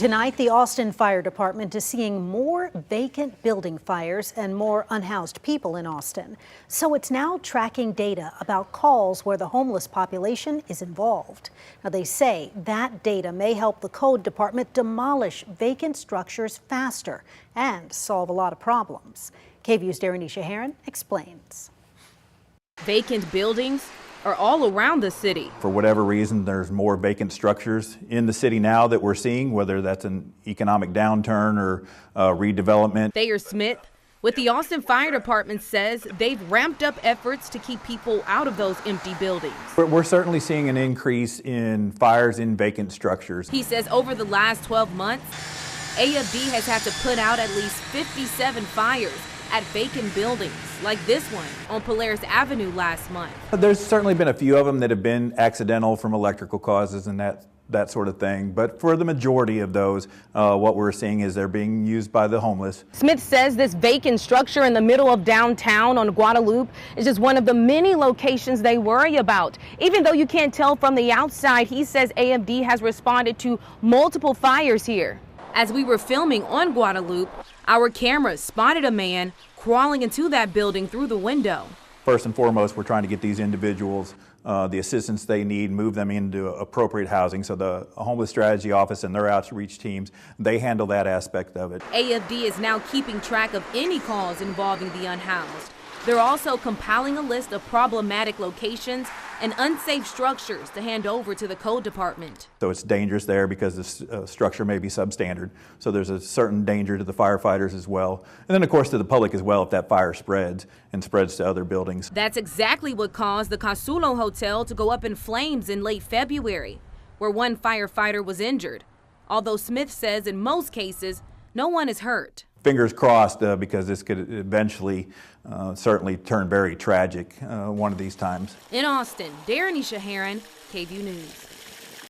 Tonight, the Austin Fire Department is seeing more vacant building fires and more unhoused people in Austin. So it's now tracking data about calls where the homeless population is involved. Now, they say that data may help the code department demolish vacant structures faster and solve a lot of problems. KVUE's Darynisha Heron explains. Vacant buildings are all around the city. For whatever reason, there's more vacant structures in the city now that we're seeing, whether that's an economic downturn or redevelopment. Thayer Smith with the Austin Fire Department says they've ramped up efforts to keep people out of those empty buildings. We're certainly seeing an increase in fires in vacant structures. He says over the last 12 months, AFD has had to put out at least 57 fires at vacant buildings, like this one on Polaris Avenue last month. There's certainly been a few of them that have been accidental from electrical causes and that sort of thing. But for the majority of those, what we're seeing is they're being used by the homeless. Smith says this vacant structure in the middle of downtown on Guadalupe is just one of the many locations they worry about. Even though you can't tell from the outside, he says AFD has responded to multiple fires here. As we were filming on Guadalupe, our cameras spotted a man crawling into that building through the window. First and foremost, we're trying to get these individuals the assistance they need, move them into appropriate housing. So the Homeless Strategy Office and their outreach teams, they handle that aspect of it. AFD is now keeping track of any calls involving the unhoused. They're also compiling a list of problematic locations and unsafe structures to hand over to the code department. So it's dangerous there because the structure may be substandard. So there's a certain danger to the firefighters as well. And then of course to the public as well if that fire spreads and spreads to other buildings. That's exactly what caused the Casulo Hotel to go up in flames in late February, where one firefighter was injured. Although Smith says in most cases, no one is hurt. Fingers crossed because this could eventually certainly turn very tragic one of these times. In Austin, Darynisha Heron, KVUE News.